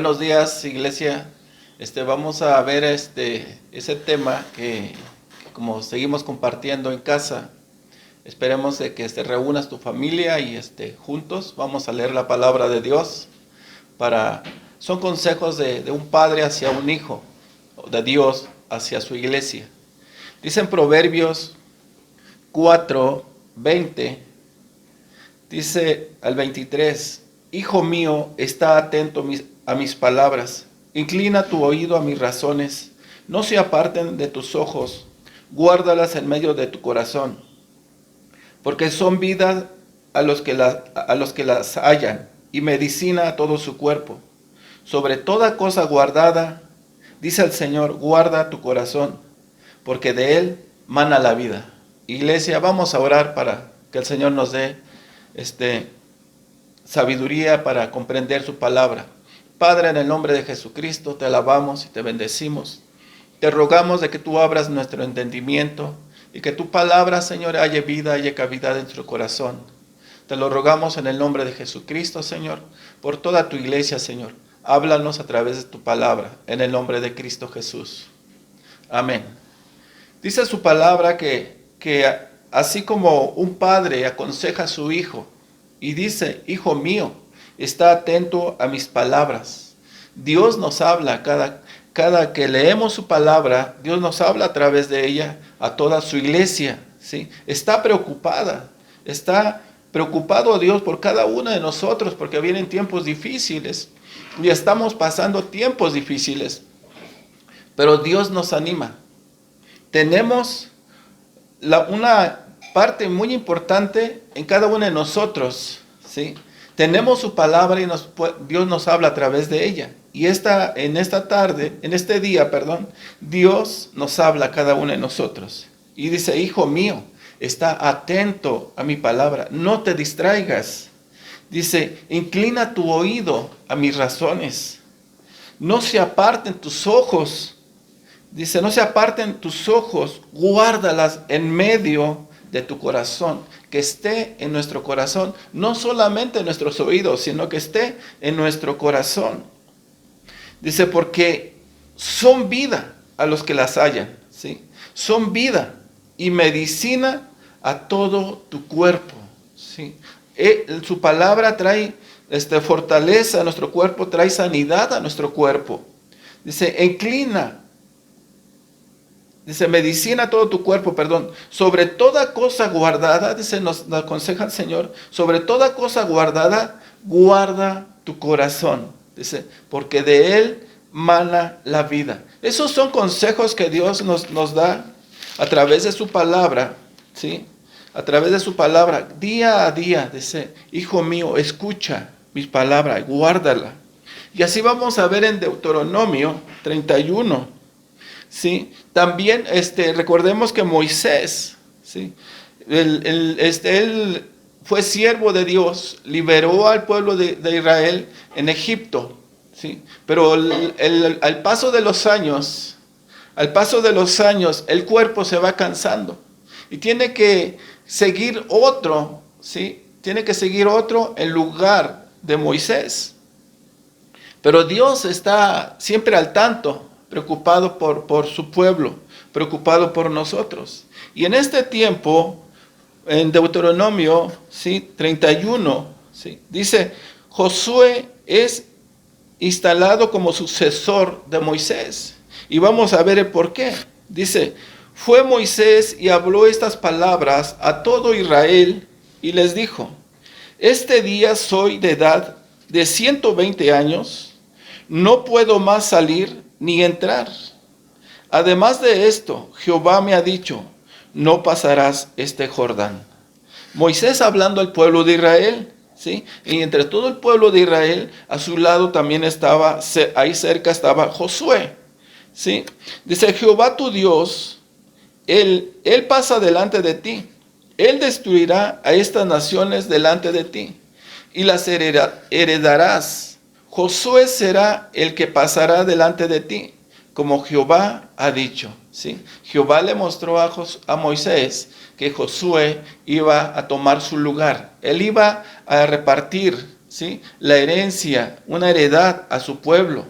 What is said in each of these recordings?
Buenos días, iglesia. Vamos a ver ese tema que como seguimos compartiendo en casa, esperemos de que reúnas tu familia y juntos vamos a leer la palabra de Dios. Son consejos de un padre hacia un hijo, de Dios hacia su iglesia. Dice en Proverbios 4:20, dice al 23: Hijo mío, está atento a mis palabras, inclina tu oído a mis razones, no se aparten de tus ojos, guárdalas en medio de tu corazón, porque son vida a los que las hallan, y medicina a todo su cuerpo. Sobre toda cosa guardada, dice el Señor, guarda tu corazón, porque de él mana la vida. Iglesia, vamos a orar para que el Señor nos dé sabiduría para comprender su palabra. Padre, en el nombre de Jesucristo, te alabamos y te bendecimos. Te rogamos de que tú abras nuestro entendimiento y que tu palabra, Señor, haya vida, haya cavidad en nuestro corazón. Te lo rogamos en el nombre de Jesucristo, Señor, por toda tu iglesia, Señor. Háblanos a través de tu palabra, en el nombre de Cristo Jesús. Amén. Dice su palabra que así como un padre aconseja a su hijo y dice: Hijo mío, está atento a mis palabras. Dios nos habla cada que leemos su palabra, Dios nos habla a través de ella a toda su iglesia, ¿sí? Está preocupado Dios por cada uno de nosotros, porque vienen tiempos difíciles y estamos pasando tiempos difíciles, pero Dios nos anima. Tenemos una parte muy importante en cada uno de nosotros, ¿sí? Tenemos su palabra y Dios nos habla a través de ella. Y en este día, Dios nos habla a cada uno de nosotros. Y dice: Hijo mío, está atento a mi palabra, no te distraigas. Dice: inclina tu oído a mis razones, no se aparten tus ojos. Dice: no se aparten tus ojos, guárdalas en medio de tu corazón, que esté en nuestro corazón, no solamente en nuestros oídos, sino que esté en nuestro corazón. Dice: porque son vida a los que las hallan, ¿sí? Son vida y medicina a todo tu cuerpo, ¿sí? Su palabra trae fortaleza a nuestro cuerpo, trae sanidad a nuestro cuerpo. Dice: medicina todo tu cuerpo, sobre toda cosa guardada, nos aconseja el Señor, sobre toda cosa guardada, guarda tu corazón, dice, porque de él mana la vida. Esos son consejos que Dios nos da a través de su palabra, ¿sí? A través de su palabra, día a día, dice: Hijo mío, escucha mis palabras, guárdala. Y así vamos a ver en Deuteronomio 31, ¿sí? También recordemos que Moisés, ¿sí? Él fue siervo de Dios, liberó al pueblo de Israel en Egipto, ¿sí? Pero al paso de los años, el cuerpo se va cansando y tiene que seguir otro, ¿sí? Tiene que seguir otro en lugar de Moisés. Pero Dios está siempre al tanto, preocupado por su pueblo, preocupado por nosotros. Y en este tiempo, en Deuteronomio, ¿sí? 31, ¿sí? Dice: Josué es instalado como sucesor de Moisés. Y vamos a ver el por qué. Dice: fue Moisés y habló estas palabras a todo Israel y les dijo: este día soy de edad de 120 años, no puedo más salir ni entrar. Además de esto, Jehová me ha dicho: no pasarás este Jordán. Moisés hablando al pueblo de Israel, ¿sí? Y entre todo el pueblo de Israel, a su lado también estaba, ahí cerca estaba Josué, ¿sí? Dice: Jehová tu Dios, Él pasa delante de ti. Él destruirá a estas naciones delante de ti y las heredarás. Josué será el que pasará delante de ti, como Jehová ha dicho, ¿sí? Jehová le mostró a Moisés que Josué iba a tomar su lugar. Él iba a repartir, ¿sí?, la herencia, una heredad a su pueblo.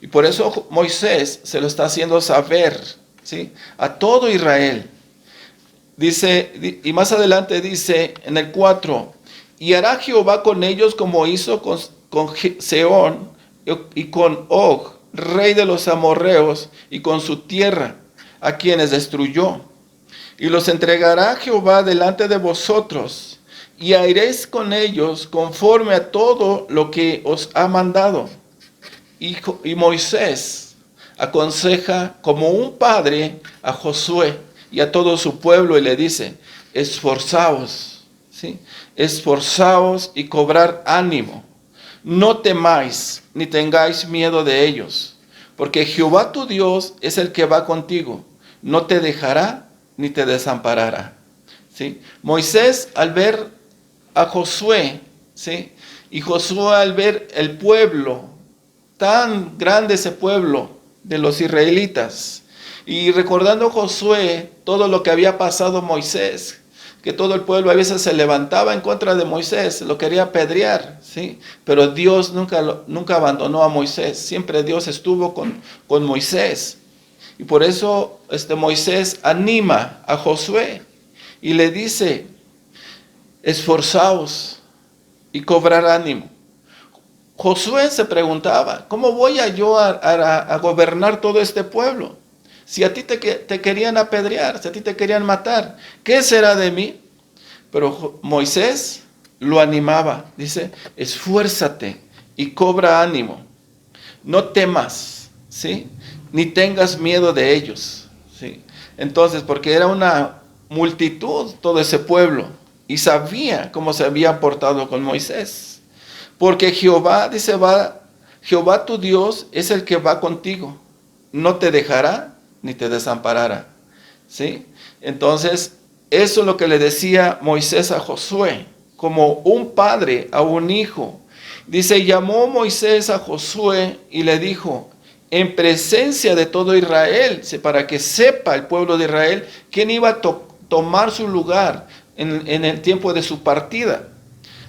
Y por eso Moisés se lo está haciendo saber, ¿sí?, a todo Israel. Dice, y más adelante dice en el 4, y hará Jehová con ellos como hizo con Sehón y con Og, rey de los amorreos, y con su tierra, a quienes destruyó. Y los entregará Jehová delante de vosotros, y haréis con ellos conforme a todo lo que os ha mandado. Y Moisés aconseja como un padre a Josué y a todo su pueblo y le dice, esforzaos, ¿sí?, esforzaos y cobrar ánimo. No temáis ni tengáis miedo de ellos, porque Jehová tu Dios es el que va contigo. No te dejará ni te desamparará. ¿Sí? Moisés al ver a Josué, ¿sí?, y Josué al ver el pueblo, tan grande ese pueblo de los israelitas, y recordando Josué todo lo que había pasado Moisés, que todo el pueblo a veces se levantaba en contra de Moisés, lo quería apedrear, ¿sí?, pero Dios nunca abandonó a Moisés, siempre Dios estuvo con Moisés. Y por eso Moisés anima a Josué y le dice, esforzaos y cobrar ánimo. Josué se preguntaba, ¿cómo voy yo a gobernar todo este pueblo? Si a ti te querían apedrear, si a ti te querían matar, ¿qué será de mí? Pero Moisés lo animaba, dice, esfuérzate y cobra ánimo, no temas, ¿sí?, ni tengas miedo de ellos, ¿sí? Entonces, porque era una multitud todo ese pueblo y sabía cómo se había portado con Moisés. Porque Jehová, dice, Jehová tu Dios es el que va contigo, no te dejará ni te desamparará, ¿sí? Entonces, eso es lo que le decía Moisés a Josué, como un padre a un hijo. Dice, llamó Moisés a Josué y le dijo, en presencia de todo Israel, para que sepa el pueblo de Israel quién iba a tomar su lugar en el tiempo de su partida.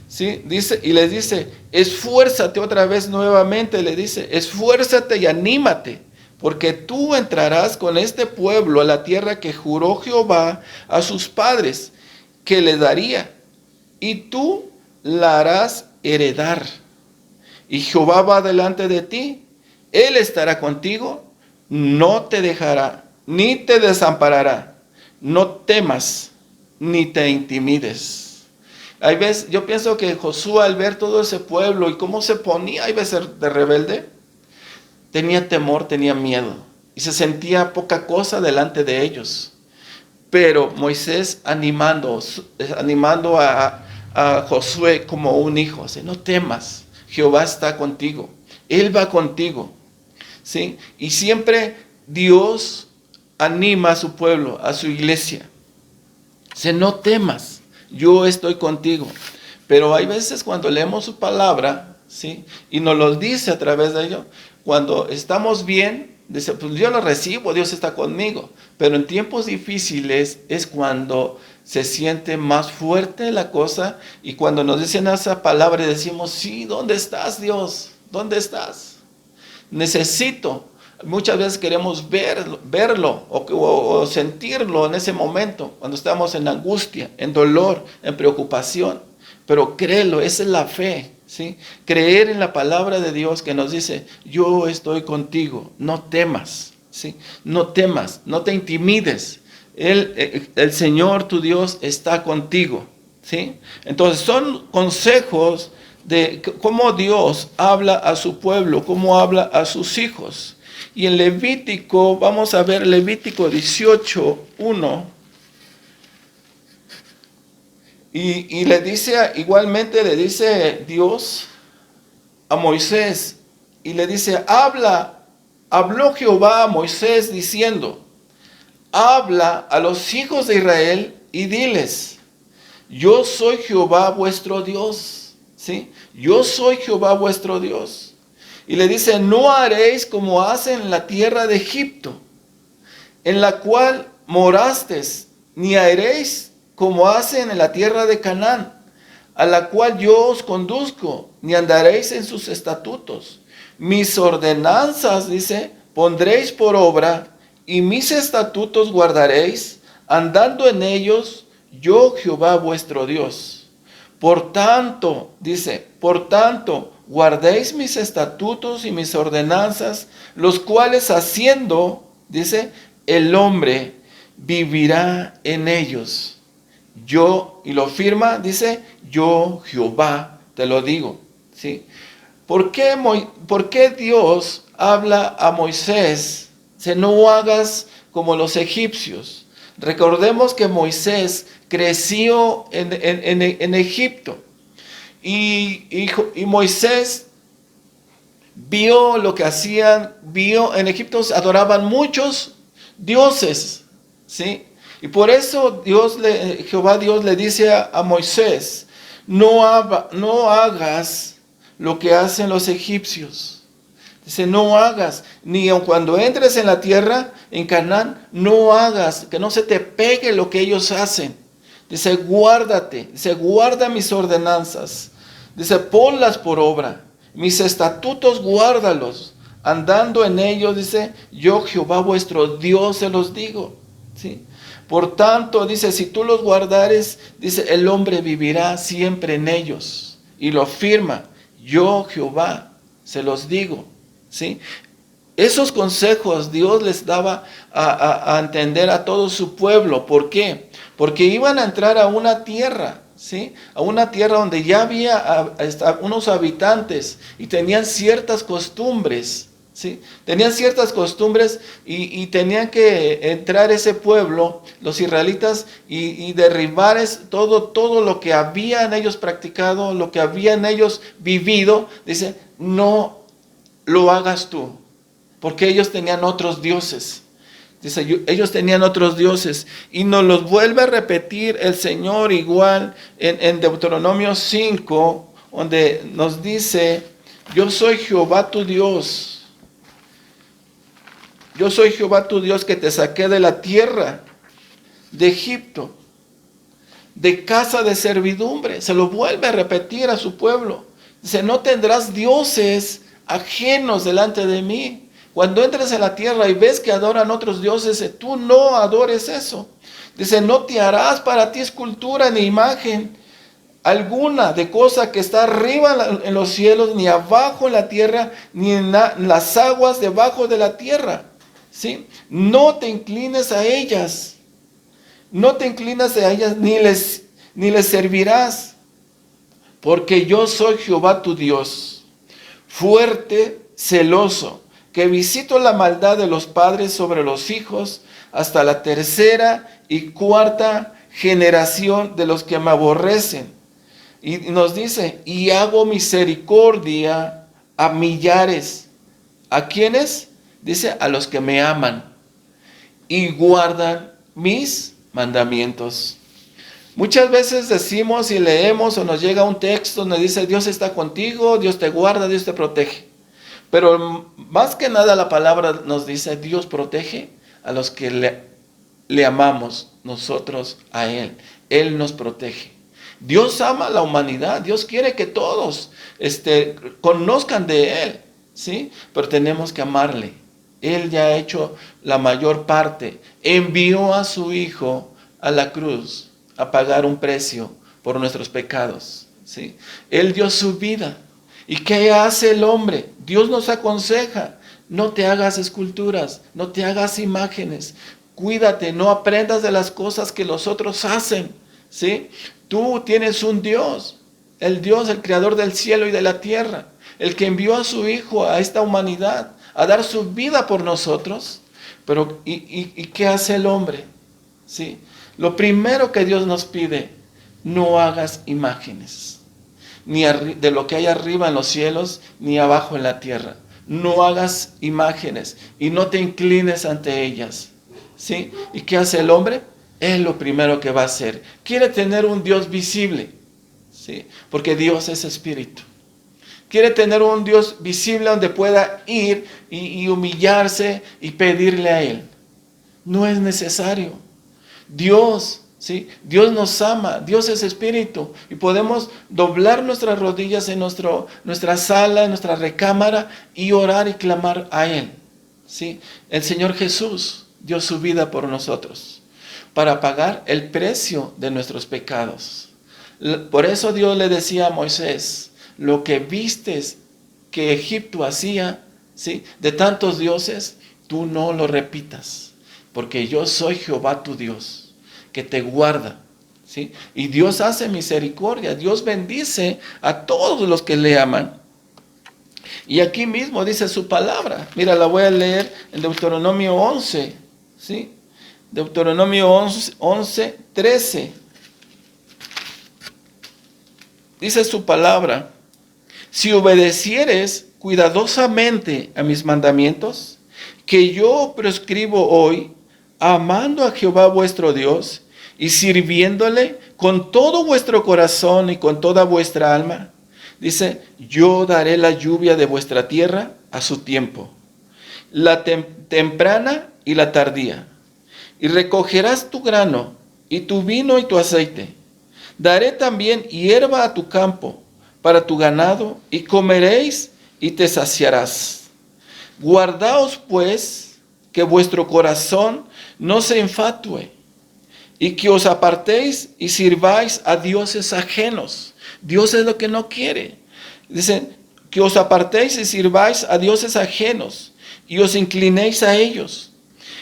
¿Sí? Dice, y les dice, esfuérzate otra vez nuevamente, le dice, esfuérzate y anímate, porque tú entrarás con este pueblo a la tierra que juró Jehová a sus padres, que le daría, y tú la harás heredar. Y Jehová va delante de ti, Él estará contigo, no te dejará, ni te desamparará. No temas, ni te intimides. Hay veces, yo pienso que Josué al ver todo ese pueblo y cómo se ponía, hay veces de rebelde, tenía temor, tenía miedo y se sentía poca cosa delante de ellos. Pero Moisés animando a Josué como un hijo, ¿sí?, no temas, Jehová está contigo, Él va contigo, ¿sí? Y siempre Dios anima a su pueblo, a su iglesia. Dice, no temas, yo estoy contigo. Pero hay veces cuando leemos su palabra, ¿sí?, y nos lo dice a través de ello, cuando estamos bien, dice, pues yo lo recibo, Dios está conmigo. Pero en tiempos difíciles es cuando se siente más fuerte la cosa y cuando nos dicen esa palabra y decimos, sí, ¿dónde estás, Dios? ¿Dónde estás? Necesito. Muchas veces queremos verlo o sentirlo en ese momento, cuando estamos en angustia, en dolor, en preocupación. Pero créelo, esa es la fe, ¿sí? Creer en la palabra de Dios que nos dice, yo estoy contigo, no temas, ¿sí? No temas, no te intimides. El Señor tu Dios está contigo, ¿sí? Entonces son consejos de cómo Dios habla a su pueblo, cómo habla a sus hijos. Y en Levítico, vamos a ver Levítico 18:1. Y le dice, igualmente le dice Dios a Moisés, y le dice, habló Jehová a Moisés diciendo, habla a los hijos de Israel y diles, yo soy Jehová vuestro Dios, ¿sí? Yo soy Jehová vuestro Dios. Y le dice, no haréis como hacen en la tierra de Egipto, en la cual morasteis, ni haréis como hacen en la tierra de Canaán, a la cual yo os conduzco, ni andaréis en sus estatutos. Mis ordenanzas, dice, pondréis por obra, y mis estatutos guardaréis, andando en ellos, yo Jehová vuestro Dios. Por tanto, dice, por tanto, guardéis mis estatutos y mis ordenanzas, los cuales haciendo, dice, el hombre vivirá en ellos. Yo, y lo firma, dice, yo Jehová te lo digo. ¿Sí? ¿Por qué Dios habla a Moisés? Dice, no hagas como los egipcios. Recordemos que Moisés creció en Egipto. Y Moisés vio lo que hacían, vio en Egipto adoraban muchos dioses, ¿sí? Y por eso Jehová Dios le dice a Moisés, no hagas lo que hacen los egipcios. Dice, no hagas, ni aun cuando entres en la tierra, en Canaán, no hagas, que no se te pegue lo que ellos hacen. Dice, guárdate, dice, guarda mis ordenanzas. Dice, ponlas por obra. Mis estatutos guárdalos. Andando en ellos, dice, yo Jehová vuestro Dios se los digo. ¿Sí? Por tanto, dice, si tú los guardares, dice, el hombre vivirá siempre en ellos. Y lo firma, yo Jehová se los digo. ¿Sí? Esos consejos Dios les daba a entender a todo su pueblo. ¿Por qué? Porque iban a entrar a una tierra, ¿sí? A una tierra donde ya había unos habitantes y tenían ciertas costumbres, ¿sí? Tenían ciertas costumbres y tenían que entrar ese pueblo, los israelitas, y derribar todo lo que habían ellos practicado, lo que habían ellos vivido. Dice, no lo hagas tú, porque ellos tenían otros dioses. Dice, ellos tenían otros dioses. Y nos los vuelve a repetir el Señor igual en Deuteronomio 5, donde nos dice, yo soy Jehová tu Dios. Yo soy Jehová tu Dios que te saqué de la tierra de Egipto, de casa de servidumbre. Se lo vuelve a repetir a su pueblo. Dice, no tendrás dioses ajenos delante de mí. Cuando entres en la tierra y ves que adoran otros dioses, tú no adores eso. Dice, no te harás para ti escultura ni imagen alguna de cosa que está arriba en los cielos, ni abajo en la tierra, ni en las aguas debajo de la tierra. ¿Sí? No te inclines a ellas. No te inclinas a ellas, ni les servirás. Porque yo soy Jehová tu Dios, fuerte, celoso, que visito la maldad de los padres sobre los hijos hasta la tercera y cuarta generación de los que me aborrecen. Y nos dice, y hago misericordia a millares. ¿A quiénes? Dice, a los que me aman y guardan mis mandamientos. Muchas veces decimos y leemos o nos llega un texto donde dice, Dios está contigo, Dios te guarda, Dios te protege. Pero más que nada la palabra nos dice, Dios protege a los que le amamos nosotros a Él. Él nos protege. Dios ama a la humanidad. Dios quiere que todos conozcan de Él, ¿sí? Pero tenemos que amarle. Él ya ha hecho la mayor parte. Envió a su Hijo a la cruz a pagar un precio por nuestros pecados, ¿sí? Él dio su vida. ¿Y qué hace el hombre? Dios nos aconseja, no te hagas esculturas, no te hagas imágenes, cuídate, no aprendas de las cosas que los otros hacen, ¿sí? Tú tienes un Dios, el creador del cielo y de la tierra, el que envió a su Hijo a esta humanidad, a dar su vida por nosotros. Pero, ¿y qué hace el hombre? ¿Sí? Lo primero que Dios nos pide, no hagas imágenes. Ni de lo que hay arriba en los cielos, ni abajo en la tierra. No hagas imágenes y no te inclines ante ellas. ¿Sí? ¿Y qué hace el hombre? Es lo primero que va a hacer. Quiere tener un Dios visible, ¿sí? Porque Dios es espíritu. Quiere tener un Dios visible donde pueda ir y humillarse y pedirle a Él. No es necesario. Dios ¿sí? Dios nos ama, Dios es espíritu y podemos doblar nuestras rodillas en nuestra sala, en nuestra recámara y orar y clamar a Él, ¿sí? El Señor Jesús dio su vida por nosotros para pagar el precio de nuestros pecados. Por eso Dios le decía a Moisés, lo que vistes que Egipto hacía, ¿sí?, de tantos dioses, tú no lo repitas, porque yo soy Jehová tu Dios, que te guarda, ¿sí? Y Dios hace misericordia, Dios bendice a todos los que le aman. Y aquí mismo dice su palabra. Mira, la voy a leer en Deuteronomio 11, ¿sí? Deuteronomio 11, 13. Dice su palabra: si obedecieres cuidadosamente a mis mandamientos, que yo prescribo hoy, amando a Jehová vuestro Dios y sirviéndole con todo vuestro corazón y con toda vuestra alma, dice, yo daré la lluvia de vuestra tierra a su tiempo, la temprana y la tardía, y recogerás tu grano y tu vino y tu aceite. Daré también hierba a tu campo para tu ganado, y comeréis y te saciarás. Guardaos pues que vuestro corazón no se enfatue, y que os apartéis y sirváis a dioses ajenos. Dios es lo que no quiere. Dice, que os apartéis y sirváis a dioses ajenos, y os inclinéis a ellos.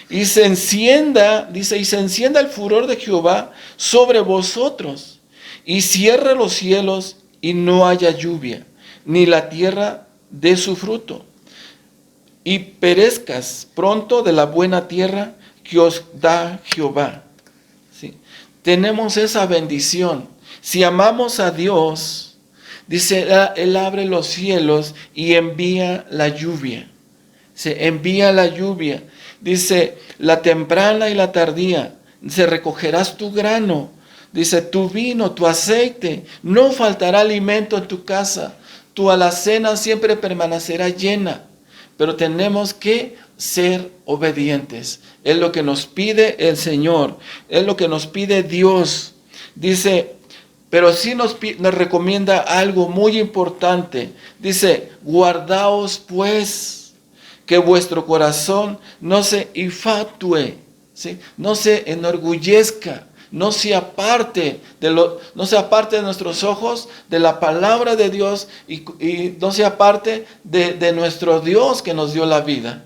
Y se encienda, dice, y se encienda el furor de Jehová sobre vosotros, y cierre los cielos y no haya lluvia, ni la tierra dé su fruto, y perezcas pronto de la buena tierra que os da Jehová. ¿Sí? Tenemos esa bendición. Si amamos a Dios, dice, Él abre los cielos y envía la lluvia. Se envía la lluvia. Dice, la temprana y la tardía, se recogerás tu grano. Dice, tu vino, tu aceite, no faltará alimento en tu casa. Tu alacena siempre permanecerá llena. Pero tenemos que ser obedientes. Es lo que nos pide el Señor. Es lo que nos pide Dios. Dice, pero sí nos recomienda algo muy importante. Dice, guardaos pues, que vuestro corazón no se infatué, ¿sí?, no se enorgullezca, no se aparte de nuestros ojos de la palabra de Dios y no se aparte de nuestro Dios que nos dio la vida.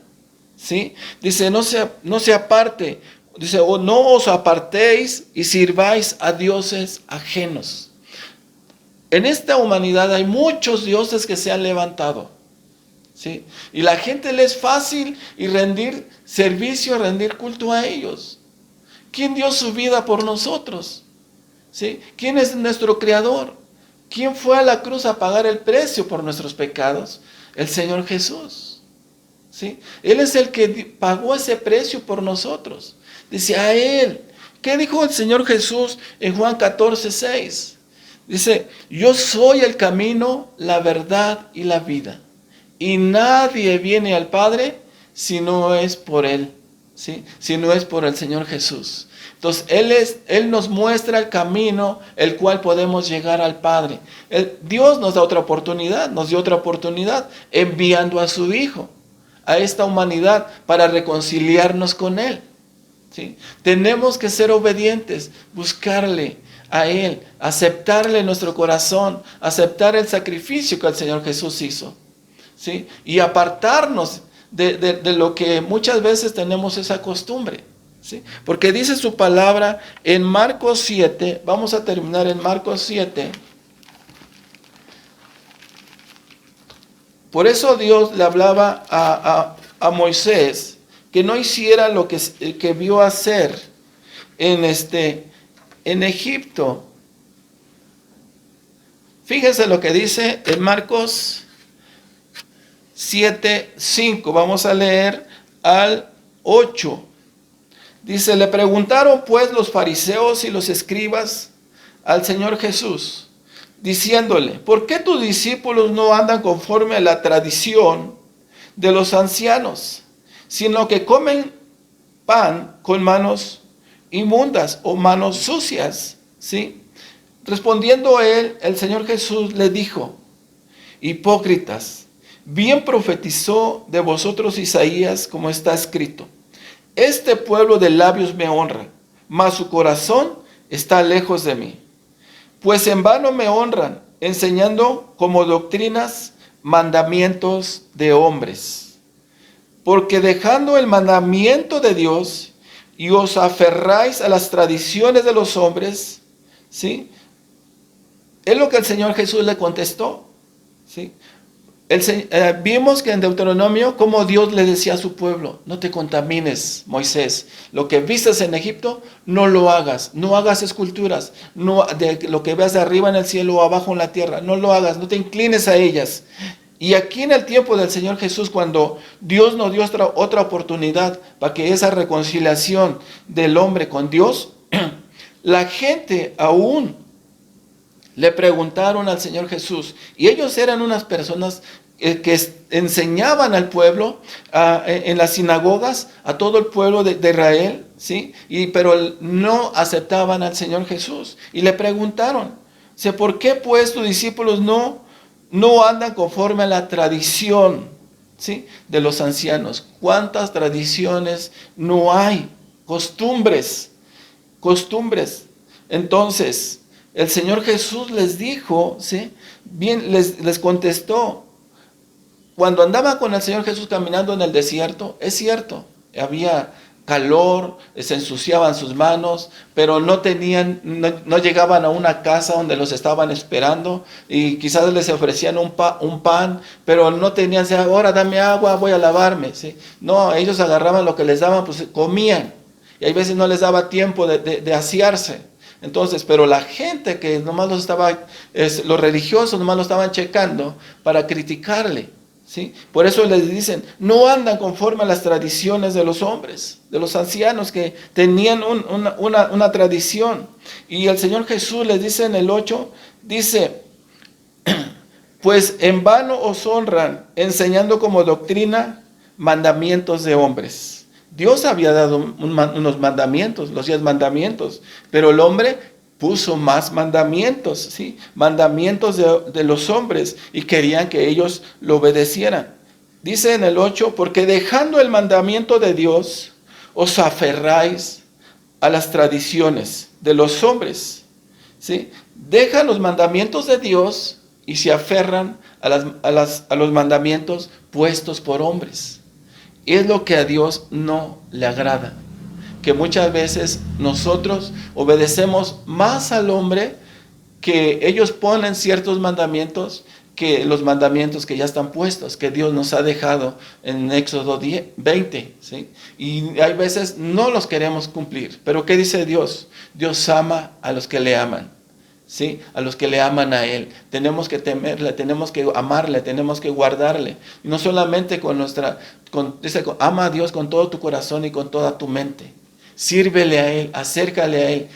¿Sí? Dice, no se aparte, dice, o no os apartéis y sirváis a dioses ajenos. En esta humanidad hay muchos dioses que se han levantado, ¿sí? Y la gente le es fácil y rendir servicio, rendir culto a ellos. ¿Quién dio su vida por nosotros? ¿Sí? ¿Quién es nuestro Creador? ¿Quién fue a la cruz a pagar el precio por nuestros pecados? El Señor Jesús. ¿Sí? Él es el que pagó ese precio por nosotros. Dice, a Él. ¿Qué dijo el Señor Jesús en Juan 14, 6? Dice, yo soy el camino, la verdad y la vida. Y nadie viene al Padre si no es por Él. ¿Sí? Si no es por el Señor Jesús. Entonces, Él nos muestra el camino el cual podemos llegar al Padre. Dios nos da otra oportunidad, nos dio otra oportunidad enviando a su Hijo a esta humanidad para reconciliarnos con Él. ¿Sí? Tenemos que ser obedientes, buscarle a Él, aceptarle en nuestro corazón, aceptar el sacrificio que el Señor Jesús hizo. ¿Sí? Y apartarnos de lo que muchas veces tenemos esa costumbre. ¿Sí? Porque dice su palabra en Marcos 7, vamos a terminar en Marcos 7. Por eso Dios le hablaba a Moisés que no hiciera lo que vio hacer en Egipto. Fíjense lo que dice en Marcos 7:5. Vamos a leer al 8. Dice, le preguntaron pues los fariseos y los escribas al Señor Jesús, diciéndole, ¿por qué tus discípulos no andan conforme a la tradición de los ancianos, sino que comen pan con manos inmundas o manos sucias, ¿sí? Respondiendo él, el Señor Jesús le dijo: hipócritas, bien profetizó de vosotros Isaías, como está escrito: este pueblo de labios me honra, mas su corazón está lejos de mí. Pues en vano me honran, enseñando como doctrinas mandamientos de hombres. Porque dejando el mandamiento de Dios y os aferráis a las tradiciones de los hombres, ¿sí? Es lo que el Señor Jesús le contestó, ¿sí? Vimos que en Deuteronomio como Dios le decía a su pueblo: no te contamines, Moisés, lo que vistes en Egipto no lo hagas, no hagas esculturas, no, de lo que veas de arriba en el cielo o abajo en la tierra, no lo hagas, no te inclines a ellas. Y aquí en el tiempo del Señor Jesús, cuando Dios nos dio otra oportunidad para que esa reconciliación del hombre con Dios, la gente aún le preguntaron al Señor Jesús, y ellos eran unas personas que enseñaban al pueblo en las sinagogas, a todo el pueblo de Israel, ¿sí? Pero no aceptaban al Señor Jesús, y le preguntaron: ¿por qué pues tus discípulos no andan conforme a la tradición, ¿sí?, de los ancianos? ¿Cuántas tradiciones no hay? Costumbres. Entonces el Señor Jesús les dijo, ¿sí? Bien, les contestó. Cuando andaba con el Señor Jesús caminando en el desierto, es cierto, había calor, se ensuciaban sus manos, pero no llegaban a una casa donde los estaban esperando, y quizás les ofrecían un pan, pero no tenían: ahora dame agua, voy a lavarme, ¿sí? No, ellos agarraban lo que les daban, pues comían, y hay veces no les daba tiempo de asearse. Entonces, pero la gente que nomás los religiosos nomás lo estaban checando para criticarle, ¿sí? Por eso les dicen: no andan conforme a las tradiciones de los hombres, de los ancianos que tenían una tradición. Y el Señor Jesús les dice en el 8, dice: pues en vano os honran, enseñando como doctrina mandamientos de hombres. Dios había dado unos mandamientos, los 10 mandamientos, pero el hombre puso más mandamientos, ¿sí? Mandamientos de los hombres, y querían que ellos lo obedecieran. Dice en el 8, porque dejando el mandamiento de Dios, os aferráis a las tradiciones de los hombres, ¿sí? Dejan los mandamientos de Dios y se aferran a los mandamientos puestos por hombres. Es lo que a Dios no le agrada, que muchas veces nosotros obedecemos más al hombre, que ellos ponen ciertos mandamientos, que los mandamientos que ya están puestos, que Dios nos ha dejado en Éxodo 20, ¿sí? Y hay veces no los queremos cumplir. Pero ¿qué dice Dios? Dios ama a los que le aman, ¿sí? A los que le aman a Él. Tenemos que temerle, tenemos que amarle, tenemos que guardarle. Y no solamente dice, ama a Dios con todo tu corazón y con toda tu mente. Sírvele a Él, acércale a Él.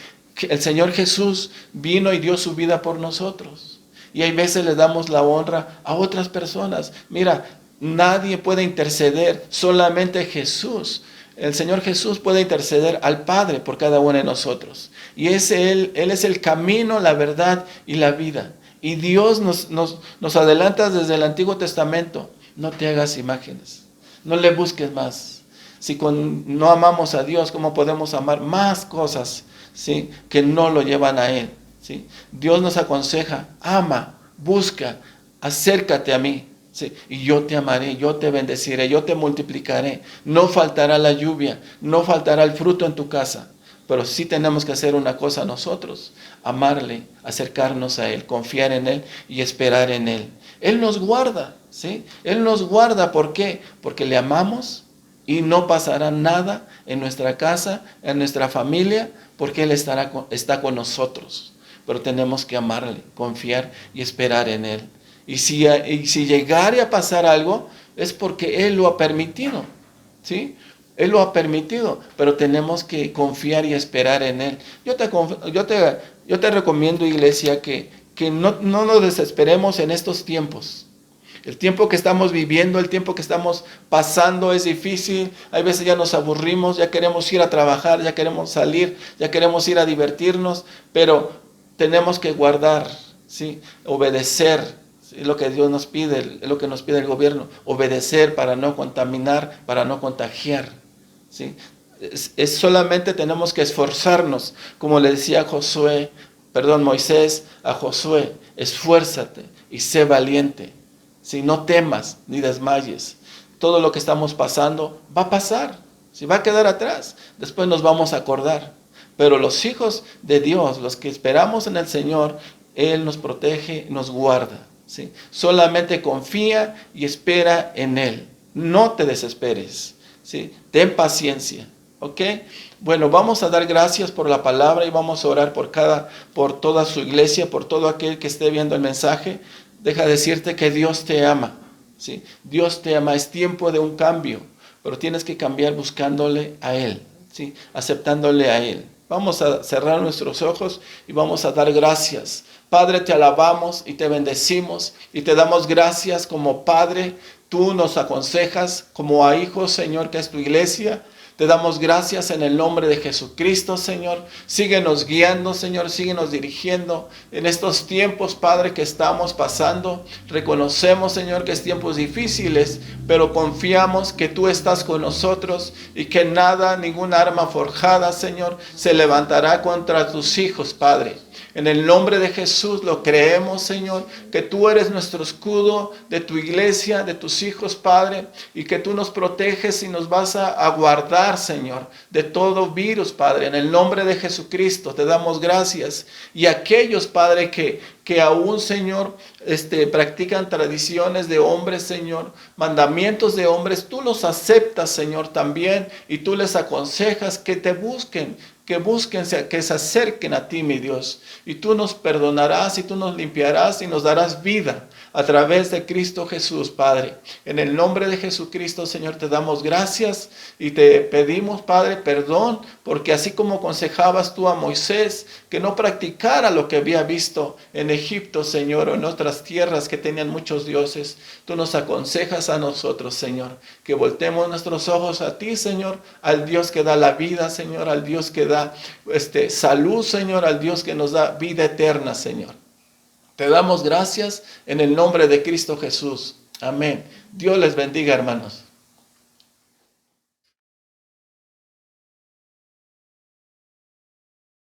El Señor Jesús vino y dio su vida por nosotros. Y hay veces le damos la honra a otras personas. Mira, nadie puede interceder, solamente Jesús. El Señor Jesús puede interceder al Padre por cada uno de nosotros. Y Él es el camino, la verdad y la vida. Y Dios nos adelanta desde el Antiguo Testamento. No te hagas imágenes, no le busques más. Si no amamos a Dios, ¿cómo podemos amar más cosas, ¿sí?, que no lo llevan a Él, ¿sí? Dios nos aconseja: ama, busca, acércate a mí, ¿sí? Y yo te amaré, yo te bendeciré, yo te multiplicaré. No faltará la lluvia, no faltará el fruto en tu casa. Pero sí tenemos que hacer una cosa nosotros: amarle, acercarnos a Él, confiar en Él y esperar en Él. Él nos guarda, ¿sí? Él nos guarda, ¿por qué? Porque le amamos, y no pasará nada en nuestra casa, en nuestra familia, porque Él está con nosotros. Pero tenemos que amarle, confiar y esperar en Él. Y si llegare a pasar algo, es porque Él lo ha permitido, ¿sí? Él lo ha permitido, pero tenemos que confiar y esperar en Él. Yo te recomiendo, iglesia, que no nos desesperemos en estos tiempos. El tiempo que estamos viviendo, el tiempo que estamos pasando es difícil. Hay veces ya nos aburrimos, ya queremos ir a trabajar, ya queremos salir, ya queremos ir a divertirnos, pero tenemos que guardar, ¿sí? Obedecer, ¿sí? Lo que Dios nos pide, lo que nos pide el gobierno. Obedecer para no contaminar, para no contagiar, ¿sí? Solamente tenemos que esforzarnos, como le decía Moisés a Josué, esfuérzate y sé valiente. Si no temas ni desmayes, todo lo que estamos pasando va a pasar, si va a quedar atrás, después nos vamos a acordar. Pero los hijos de Dios, los que esperamos en el Señor, Él nos protege, nos guarda, ¿sí? Solamente confía y espera en Él. No te desesperes, ¿sí? Ten paciencia, ¿ok? Bueno, vamos a dar gracias por la palabra y vamos a orar por toda su iglesia, por todo aquel que esté viendo el mensaje. Deja decirte que Dios te ama, ¿sí? Dios te ama, es tiempo de un cambio, pero tienes que cambiar buscándole a Él, ¿sí? Aceptándole a Él. Vamos a cerrar nuestros ojos y vamos a dar gracias. Padre, te alabamos y te bendecimos y te damos gracias como Padre. Tú nos aconsejas como a hijos, Señor, que es tu iglesia. Te damos gracias en el nombre de Jesucristo, Señor. Síguenos guiando, Señor. Síguenos dirigiendo en estos tiempos, Padre, que estamos pasando. Reconocemos, Señor, que es tiempos difíciles, pero confiamos que tú estás con nosotros y que nada, ninguna arma forjada, Señor, se levantará contra tus hijos, Padre. En el nombre de Jesús lo creemos, Señor, que tú eres nuestro escudo de tu iglesia, de tus hijos, Padre, y que tú nos proteges y nos vas a guardar, Señor, de todo virus, Padre. En el nombre de Jesucristo te damos gracias. Y aquellos, Padre, que aún, Señor, practican tradiciones de hombres, Señor, mandamientos de hombres, tú los aceptas, Señor, también, y tú les aconsejas que te busquen, que se acerquen a ti, mi Dios. Y tú nos perdonarás y tú nos limpiarás y nos darás vida a través de Cristo Jesús, Padre. En el nombre de Jesucristo, Señor, te damos gracias y te pedimos, Padre, perdón, porque así como aconsejabas tú a Moisés que no practicara lo que había visto en Egipto, Señor, o en otras tierras que tenían muchos dioses, tú nos aconsejas a nosotros, Señor, que voltemos nuestros ojos a ti, Señor, al Dios que da la vida, Señor, al Dios que da salud, Señor, al Dios que nos da vida eterna, Señor. Te damos gracias en el nombre de Cristo Jesús. Amén. Dios les bendiga, hermanos.